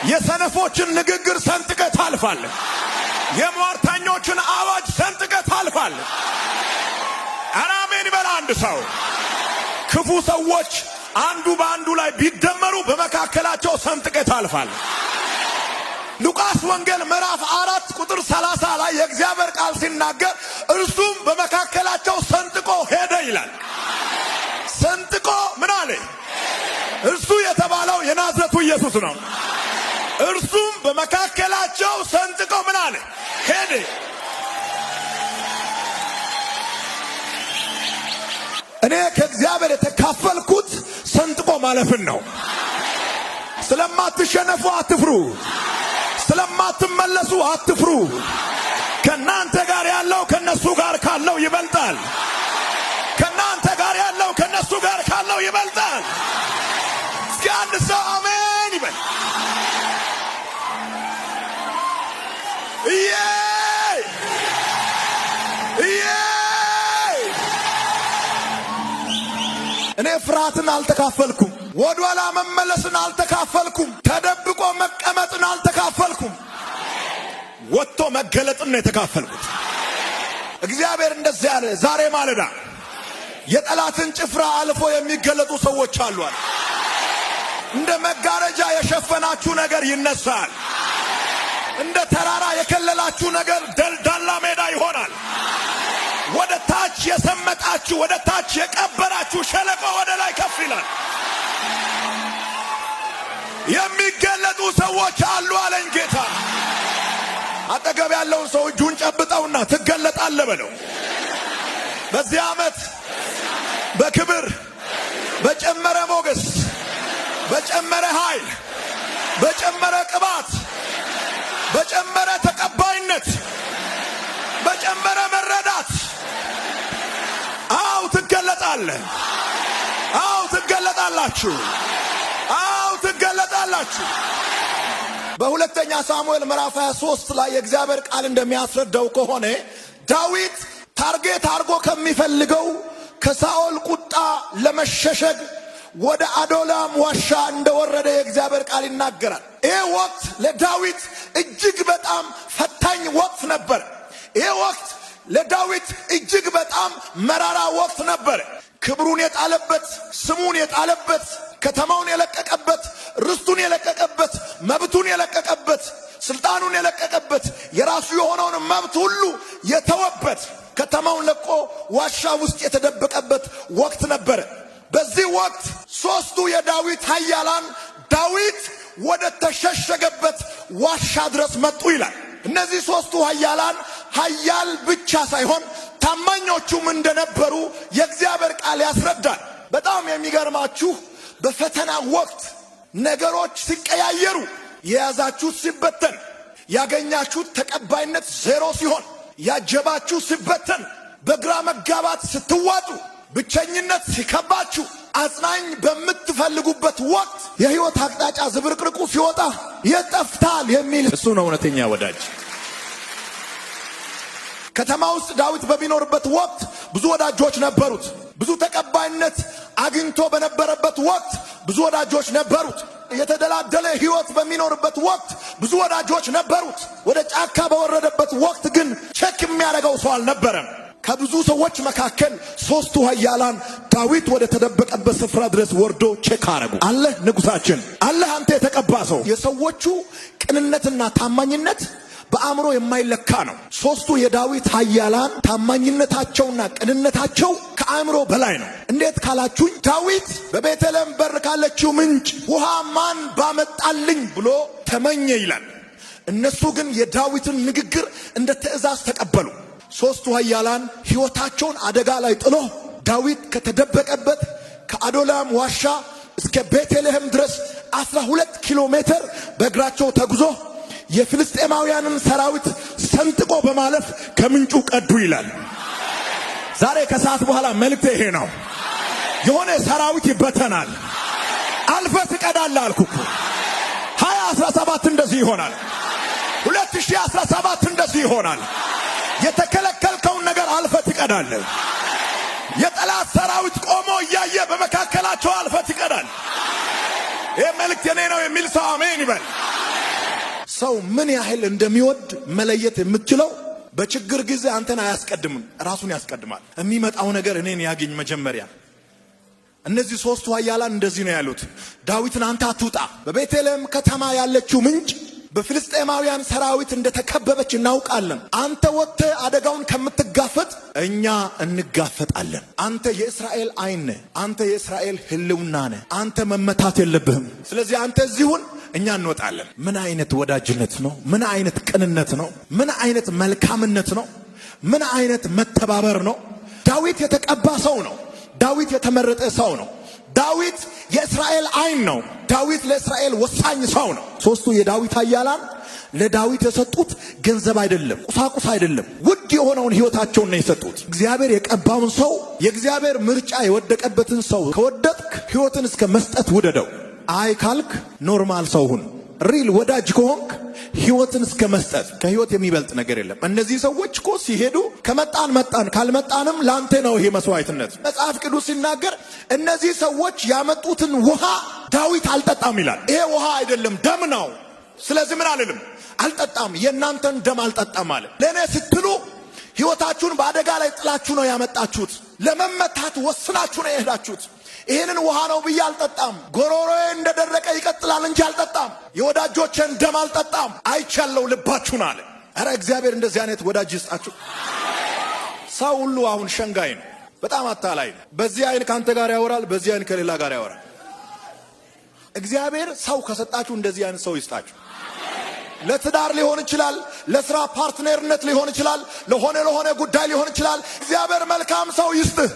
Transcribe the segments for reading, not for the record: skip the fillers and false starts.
የሰነፎችን ንግግር ሰንጥቀህ ታልፋለህ። የሟርተኞችን አዋጅ ሰንጥቀህ ታልፋለህ። አሜን ይበል አንድ ሰው። ክፉ ሰዎች አንዱ በአንዱ ላይ ቢደመሩ በመካከላቸው ሰንጥቀህ ታልፋለህ። ሉቃስ ወንጌል ምዕራፍ 4 ቁጥር 30 ላይ የእግዚአብሔር ቃል ሲናገር እርሱም በመካከላቸው ሰንጥቆ ሄደ ይላል። ሰንጥቆ ምን አለ? እርሱ የተባለው የናዝሬቱ ኢየሱስ ነው። እርሱም በመካከላቸው ሰንጥቆ ምን አለ? ሄደ። እኔ ከእግዚአብሔር የተካፈልኩት ሰንጥቆ ማለፍን ነው። ስለማትሸነፉ አትፍሩ። ስለማትመለሱ አትፍሩ። ከናንተ ጋር ያለው ከነሱ ጋር ካለው ይበልጣል። ከናንተ ጋር ያለው ከነሱ ጋር ካለው ይበልጣል። እስኪ አንድ ሰው አሜን ይበል። እኔ ፍርሃትን አልተካፈልኩም። ወደኋላ መመለስን አልተካፈልኩም። ተደብቆ መቀመጥን አልተካፈልኩም። ወጥቶ መገለጥን ነው የተካፈልኩት። እግዚአብሔር እንደዚህ ያለ ዛሬ ማለዳ የጠላትን ጭፍራ አልፎ የሚገለጡ ሰዎች አሉ። እንደ መጋረጃ የሸፈናችሁ ነገር ይነሳል። እንደ ተራራ የከለላችሁ ነገር ደልዳላ ሜዳ ይሆናል። ወደ ታች የሰመጣችሁ ወደ ታች የቀበራችሁ ሸለቆ ወደ ላይ ከፍ ይላል። የሚገለጡ ሰዎች አሉ አለኝ ጌታ። አጠገብ ያለውን ሰው እጁን ጨብጠውና ትገለጣለህ በለው። በዚህ ዓመት በክብር በጨመረ ሞገስ፣ በጨመረ ኃይል፣ በጨመረ ቅባት፣ በጨመረ ተቀባይነት፣ በጨመረ መረዳት አው ትገለጣለህ። አው ትገለጣላችሁ። አው ትገለጣላችሁ። በሁለተኛ ሳሙኤል ምዕራፍ 23 ላይ የእግዚአብሔር ቃል እንደሚያስረዳው ከሆነ ዳዊት ታርጌት አድርጎ ከሚፈልገው ከሳኦል ቁጣ ለመሸሸግ ወደ አዶላም ዋሻ እንደወረደ የእግዚአብሔር ቃል ይናገራል። ይህ ወቅት ለዳዊት እጅግ በጣም ፈታኝ ወቅት ነበር። ይህ ወቅት ለዳዊት እጅግ በጣም መራራ ወቅት ነበር። ክብሩን የጣለበት፣ ስሙን የጣለበት፣ ከተማውን የለቀቀበት፣ ርስቱን የለቀቀበት፣ መብቱን የለቀቀበት፣ ስልጣኑን የለቀቀበት፣ የራሱ የሆነውን መብት ሁሉ የተወበት፣ ከተማውን ለቆ ዋሻ ውስጥ የተደበቀበት ወቅት ነበር። በዚህ ወቅት ሶስቱ የዳዊት ኃያላን ዳዊት ወደ ተሸሸገበት ዋሻ ድረስ መጡ ይላል። እነዚህ ሶስቱ ኃያላን ኃያል ብቻ ሳይሆን ታማኞቹም እንደነበሩ የእግዚአብሔር ቃል ያስረዳል። በጣም የሚገርማችሁ በፈተና ወቅት ነገሮች ሲቀያየሩ፣ የያዛችሁት ሲበተን፣ ያገኛችሁት ተቀባይነት ዜሮ ሲሆን፣ ያጀባችሁ ሲበተን፣ በግራ መጋባት ስትዋጡ፣ ብቸኝነት ሲከባችሁ፣ አጽናኝ በምትፈልጉበት ወቅት የህይወት አቅጣጫ ዝብርቅርቁ ሲወጣ የጠፍታል የሚል እሱ ነው እውነተኛ ወዳጅ። ከተማ ውስጥ ዳዊት በሚኖርበት ወቅት ብዙ ወዳጆች ነበሩት። ብዙ ተቀባይነት አግኝቶ በነበረበት ወቅት ብዙ ወዳጆች ነበሩት። የተደላደለ ህይወት በሚኖርበት ወቅት ብዙ ወዳጆች ነበሩት። ወደ ጫካ በወረደበት ወቅት ግን ቼክ የሚያደርገው ሰው አልነበረም። ከብዙ ሰዎች መካከል ሶስቱ ኃያላን ዳዊት ወደ ተደበቀበት ስፍራ ድረስ ወርዶ ቼክ አረጉ። አለህ ንጉሳችን፣ አለህ አንተ የተቀባ ሰው። የሰዎቹ ቅንነትና ታማኝነት በአእምሮ የማይለካ ነው። ሶስቱ የዳዊት ኃያላን ታማኝነታቸውና ቅንነታቸው ከአእምሮ በላይ ነው። እንዴት ካላችሁኝ ዳዊት በቤተልሔም በር ካለችው ምንጭ ውሃ ማን ባመጣልኝ ብሎ ተመኘ ይላል። እነሱ ግን የዳዊትን ንግግር እንደ ትእዛዝ ተቀበሉ። ሶስቱ ኃያላን ሕይወታቸውን አደጋ ላይ ጥሎ ዳዊት ከተደበቀበት ከአዶላም ዋሻ እስከ ቤተልሔም ድረስ 12 ኪሎ ሜትር በእግራቸው ተጉዞ የፍልስጤማውያንን ሰራዊት ሰንጥቆ በማለፍ ከምንጩ ቀዱ ይላል። ዛሬ ከሰዓት በኋላ መልእክት ይሄ ነው። የሆነ ሰራዊት ይበተናል። አልፈ ትቀዳለህ አልኩኩ። 2017 እንደዚህ ይሆናል። 2017 እንደዚህ ይሆናል። የተከለከልከውን ነገር አልፈ ትቀዳለህ። የጠላት ሰራዊት ቆሞ እያየ በመካከላቸው አልፈ ትቀዳለህ። ይህ መልእክት የኔ ነው የሚል ሰው አሜን ይበል። ሰው ምን ያህል እንደሚወድ መለየት የምትችለው በችግር ጊዜ አንተን አያስቀድምም፣ ራሱን ያስቀድማል። የሚመጣው ነገር እኔን ያገኝ መጀመሪያ። እነዚህ ሶስቱ ኃያላን እንደዚህ ነው ያሉት፣ ዳዊትን አንተ አትውጣ፣ በቤተልሔም ከተማ ያለችው ምንጭ በፍልስጤማውያን ሰራዊት እንደተከበበች እናውቃለን። አንተ ወጥተህ አደጋውን ከምትጋፈጥ እኛ እንጋፈጣለን። አንተ የእስራኤል ዓይን ነህ፣ አንተ የእስራኤል ሕልውና ነህ፣ አንተ መመታት የለብህም። ስለዚህ አንተ እዚሁን፣ እኛ እንወጣለን። ምን አይነት ወዳጅነት ነው! ምን አይነት ቅንነት ነው! ምን አይነት መልካምነት ነው! ምን አይነት መተባበር ነው! ዳዊት የተቀባ ሰው ነው። ዳዊት የተመረጠ ሰው ነው። ዳዊት የእስራኤል ዓይን ነው። ዳዊት ለእስራኤል ወሳኝ ሰው ነው። ሶስቱ የዳዊት ኃያላን ለዳዊት የሰጡት ገንዘብ አይደለም፣ ቁሳቁስ አይደለም፣ ውድ የሆነውን ሕይወታቸውን ነው የሰጡት። እግዚአብሔር የቀባውን ሰው፣ የእግዚአብሔር ምርጫ የወደቀበትን ሰው ከወደድክ ሕይወትን እስከ መስጠት ውደደው። አይ ካልክ ኖርማል ሰው ሁን። ሪል ወዳጅ ከሆንክ ሕይወትን እስከ መስጠት ከሕይወት የሚበልጥ ነገር የለም። እነዚህ ሰዎች እኮ ሲሄዱ ከመጣን መጣን፣ ካልመጣንም ላንተ ነው ይሄ መስዋዕትነት። መጽሐፍ ቅዱስ ሲናገር እነዚህ ሰዎች ያመጡትን ውሃ ዳዊት አልጠጣም ይላል። ይሄ ውሃ አይደለም ደም ነው። ስለዚህ ምን አልልም፣ አልጠጣም፣ የእናንተን ደም አልጠጣም አለ። ለእኔ ስትሉ ሕይወታችሁን በአደጋ ላይ ጥላችሁ ነው ያመጣችሁት። ለመመታት ወስናችሁ ነው የሄዳችሁት። ይህንን ውሃ ነው ብዬ አልጠጣም። ጎሮሮዬ እንደደረቀ ይቀጥላል እንጂ አልጠጣም። የወዳጆችን ደም አልጠጣም። አይቻለው ልባችሁን አለ። ኧረ እግዚአብሔር እንደዚህ አይነት ወዳጅ ይስጣችሁ። ሰው ሁሉ አሁን ሸንጋይ ነው፣ በጣም አታላይ ነው። በዚህ አይን ካንተ ጋር ያወራል፣ በዚህ አይን ከሌላ ጋር ያወራል። እግዚአብሔር ሰው ከሰጣችሁ እንደዚህ አይነት ሰው ይስጣችሁ። ለትዳር ሊሆን ይችላል፣ ለስራ ፓርትነርነት ሊሆን ይችላል፣ ለሆነ ጉዳይ ሊሆን ይችላል። እግዚአብሔር መልካም ሰው ይስጥህ።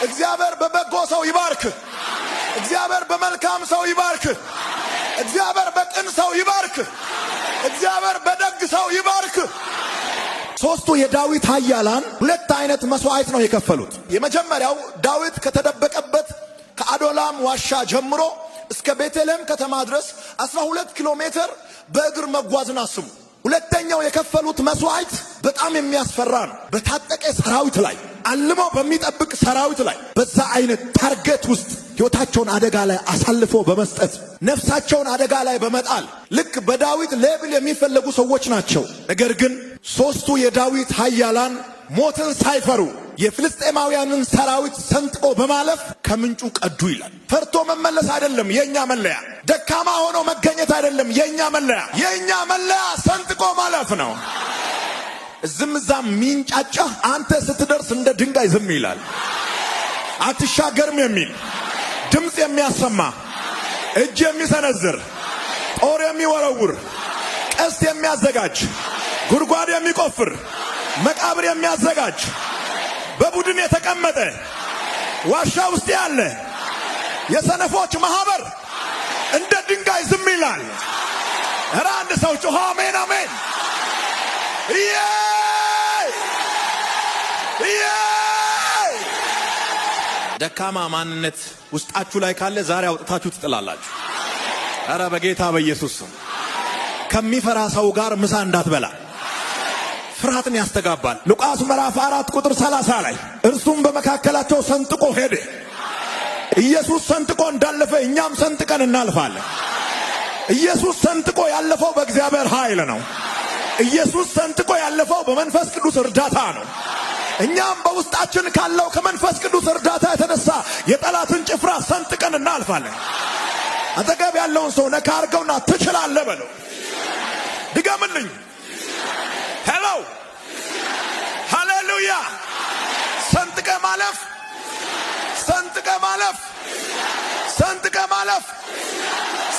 እግዚአብሔር በበጎ ሰው ይባርክ። እግዚአብሔር በመልካም ሰው ይባርክ። እግዚአብሔር በቅን ሰው ይባርክ። እግዚአብሔር በደግ ሰው ይባርክ። ሶስቱ የዳዊት ኃያላን ሁለት አይነት መስዋዕት ነው የከፈሉት። የመጀመሪያው ዳዊት ከተደበቀበት ከአዶላም ዋሻ ጀምሮ እስከ ቤተልሔም ከተማ ድረስ 12 ኪሎ ሜትር በእግር መጓዝን አስቡ። ሁለተኛው የከፈሉት መስዋዕት በጣም የሚያስፈራ ነው። በታጠቀ ሰራዊት ላይ፣ አልሞ በሚጠብቅ ሰራዊት ላይ በዛ አይነት ታርጌት ውስጥ ሕይወታቸውን አደጋ ላይ አሳልፎ በመስጠት ነፍሳቸውን አደጋ ላይ በመጣል ልክ በዳዊት ሌብል የሚፈለጉ ሰዎች ናቸው። ነገር ግን ሶስቱ የዳዊት ኃያላን ሞትን ሳይፈሩ የፍልስጤማውያንን ሰራዊት ሰንጥቆ በማለፍ ከምንጩ ቀዱ ይላል። ፈርቶ መመለስ አይደለም የኛ መለያ። ደካማ ሆኖ መገኘት አይደለም የኛ መለያ። የኛ መለያ ሰንጥቆ ማለፍ ነው። ዝምዛም ሚንጫጫ አንተ ስትደርስ እንደ ድንጋይ ዝም ይላል። አትሻገርም የሚል ድምፅ የሚያሰማ እጅ የሚሰነዝር ጦር የሚወረውር ቀስት የሚያዘጋጅ ጉድጓድ የሚቆፍር መቃብር የሚያዘጋጅ በቡድን የተቀመጠ ዋሻ ውስጥ ያለ የሰነፎች ማህበር እንደ ድንጋይ ዝም ይላል። ኧረ አንድ ሰው ጮኸ አሜን አሜን። ደካማ ማንነት ውስጣችሁ ላይ ካለ ዛሬ አውጥታችሁ ትጥላላችሁ። ኧረ በጌታ በኢየሱስ ስም ከሚፈራ ሰው ጋር ምሳ እንዳትበላ። ፍርሃትን ያስተጋባል። ሉቃስ ምዕራፍ 4 ቁጥር 30 ላይ እርሱም በመካከላቸው ሰንጥቆ ሄደ። ኢየሱስ ሰንጥቆ እንዳለፈ እኛም ሰንጥቀን እናልፋለን። ኢየሱስ ሰንጥቆ ያለፈው በእግዚአብሔር ኃይል ነው። ኢየሱስ ሰንጥቆ ያለፈው በመንፈስ ቅዱስ እርዳታ ነው። እኛም በውስጣችን ካለው ከመንፈስ ቅዱስ እርዳታ የተነሳ የጠላትን ጭፍራ ሰንጥቀን እናልፋለን። አጠገብ ያለውን ሰው ነካ አድርገውና ትችላለህ በለው። ድገምልኝ። ሄሎ ሃሌሉያ። ሰንጥቀ ማለፍ፣ ሰንጥቀ ማለፍ፣ ሰንጥቀ ማለፍ፣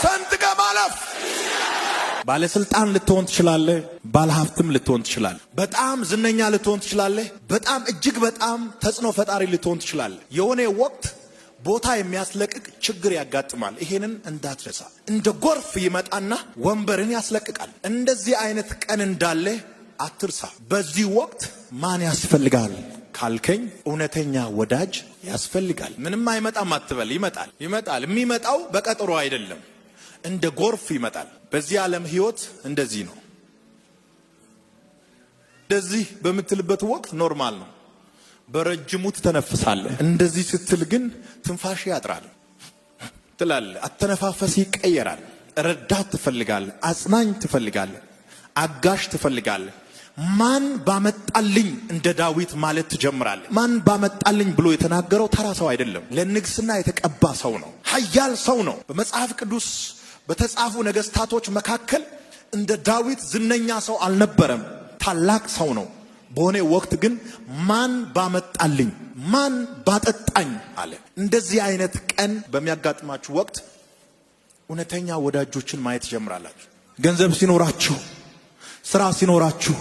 ሰንጥቀ ማለፍ። ባለስልጣን ልትሆን ትችላለህ። ባለሀብትም ልትሆን ትችላለህ። በጣም ዝነኛ ልትሆን ትችላለህ። በጣም እጅግ በጣም ተጽዕኖ ፈጣሪ ልትሆን ትችላለህ። የሆነ ወቅት ቦታ የሚያስለቅቅ ችግር ያጋጥማል። ይሄንን እንዳትረሳ። እንደ ጎርፍ ይመጣና ወንበርን ያስለቅቃል። እንደዚህ አይነት ቀን እንዳለ አትርሳ። በዚህ ወቅት ማን ያስፈልጋል ካልከኝ እውነተኛ ወዳጅ ያስፈልጋል። ምንም አይመጣም አትበል። ይመጣል፣ ይመጣል። የሚመጣው በቀጠሮ አይደለም፣ እንደ ጎርፍ ይመጣል። በዚህ ዓለም ህይወት እንደዚህ ነው። እንደዚህ በምትልበት ወቅት ኖርማል ነው፣ በረጅሙ ትተነፍሳለህ። እንደዚህ ስትል ግን ትንፋሽ ያጥራል ትላለህ። አተነፋፈስ ይቀየራል። ረዳት ትፈልጋለህ፣ አጽናኝ ትፈልጋለህ፣ አጋሽ ትፈልጋለህ። ማን ባመጣልኝ እንደ ዳዊት ማለት ትጀምራለህ። ማን ባመጣልኝ ብሎ የተናገረው ተራ ሰው አይደለም። ለንግስና የተቀባ ሰው ነው። ኃያል ሰው ነው። በመጽሐፍ ቅዱስ በተጻፉ ነገስታቶች መካከል እንደ ዳዊት ዝነኛ ሰው አልነበረም። ታላቅ ሰው ነው። በሆነ ወቅት ግን ማን ባመጣልኝ፣ ማን ባጠጣኝ አለ። እንደዚህ አይነት ቀን በሚያጋጥማችሁ ወቅት እውነተኛ ወዳጆችን ማየት ጀምራላችሁ። ገንዘብ ሲኖራችሁ፣ ስራ ሲኖራችሁ፣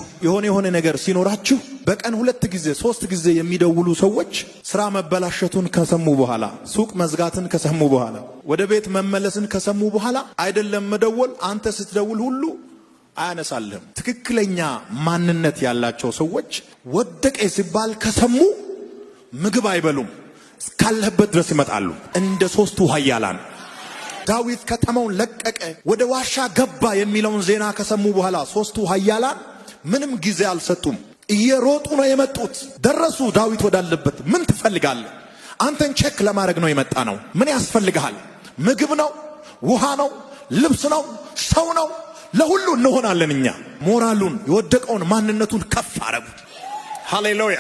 የሆነ ነገር ሲኖራችሁ በቀን 2 ጊዜ 3 ጊዜ የሚደውሉ ሰዎች ስራ መበላሸቱን ከሰሙ በኋላ፣ ሱቅ መዝጋትን ከሰሙ በኋላ፣ ወደ ቤት መመለስን ከሰሙ በኋላ አይደለም መደወል፣ አንተ ስትደውል ሁሉ አያነሳልህም። ትክክለኛ ማንነት ያላቸው ሰዎች ወደቀ ሲባል ከሰሙ ምግብ አይበሉም፣ እስካለህበት ድረስ ይመጣሉ። እንደ 3ቱ ኃያላን ዳዊት ከተማውን ለቀቀ፣ ወደ ዋሻ ገባ የሚለውን ዜና ከሰሙ በኋላ 3ቱ ኃያላን ምንም ጊዜ አልሰጡም። እየሮጡ ነው የመጡት። ደረሱ ዳዊት ወዳለበት። ምን ትፈልጋለህ? አንተን ቼክ ለማድረግ ነው የመጣ ነው። ምን ያስፈልግሃል? ምግብ ነው? ውሃ ነው? ልብስ ነው? ሰው ነው? ለሁሉ እንሆናለን እኛ። ሞራሉን የወደቀውን ማንነቱን ከፍ አረጉት። ሃሌሉያ!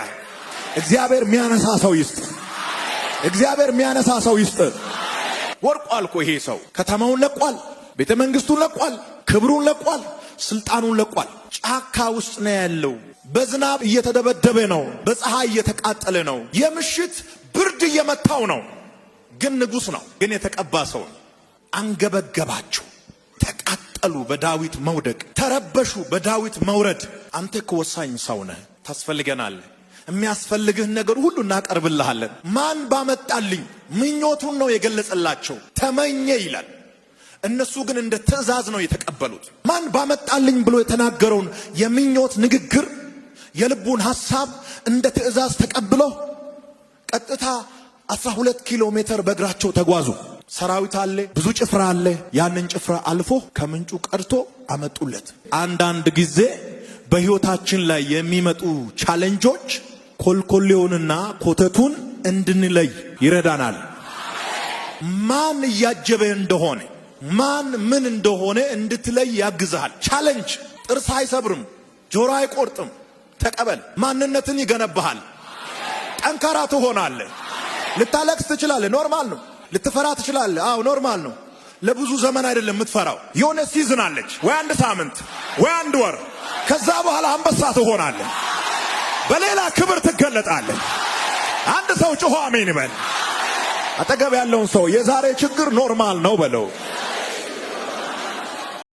እግዚአብሔር የሚያነሳ ሰው ይስጥ። እግዚአብሔር የሚያነሳ ሰው ይስጥ። ወርቋል እኮ ይሄ ሰው። ከተማውን ለቋል፣ ቤተ መንግስቱን ለቋል፣ ክብሩን ለቋል፣ ስልጣኑን ለቋል። ጫካ ውስጥ ነው ያለው። በዝናብ እየተደበደበ ነው፣ በፀሐይ እየተቃጠለ ነው፣ የምሽት ብርድ እየመታው ነው። ግን ንጉስ ነው፣ ግን የተቀባ ሰው ነው። አንገበገባቸው፣ ተቃጠሉ በዳዊት መውደቅ፣ ተረበሹ በዳዊት መውረድ። አንተ እኮ ወሳኝ ሰው ነህ፣ ታስፈልገናለህ። የሚያስፈልግህን ነገር ሁሉ እናቀርብልሃለን። ማን ባመጣልኝ? ምኞቱን ነው የገለጸላቸው። ተመኘ ይላል። እነሱ ግን እንደ ትእዛዝ ነው የተቀበሉት። ማን ባመጣልኝ ብሎ የተናገረውን የምኞት ንግግር፣ የልቡን ሐሳብ እንደ ትእዛዝ ተቀብለው ቀጥታ 12 ኪሎ ሜትር በእግራቸው ተጓዙ። ሰራዊት አለ፣ ብዙ ጭፍራ አለ። ያንን ጭፍራ አልፎ ከምንጩ ቀድቶ አመጡለት። አንዳንድ ጊዜ በሕይወታችን ላይ የሚመጡ ቻሌንጆች ኮልኮሌውንና ኮተቱን እንድንለይ ይረዳናል። ማን እያጀበ እንደሆነ፣ ማን ምን እንደሆነ እንድትለይ ያግዛል። ቻሌንጅ ጥርስ አይሰብርም፣ ጆሮ አይቆርጥም። ተቀበል። ማንነትን ይገነባሃል። ጠንካራ ትሆናለህ። ልታለቅስ ትችላለህ፣ ኖርማል ነው። ልትፈራ ትችላለህ፣ አዎ ኖርማል ነው። ለብዙ ዘመን አይደለም የምትፈራው። የሆነ ሲዝን አለች፣ ወይ 1 ሳምንት ወይ 1 ወር። ከዛ በኋላ አንበሳ ትሆናለህ፣ በሌላ ክብር ትገለጣለህ። አንድ ሰው ጮሆ አሜን ይበል። አጠገብ ያለውን ሰው የዛሬ ችግር ኖርማል ነው በለው።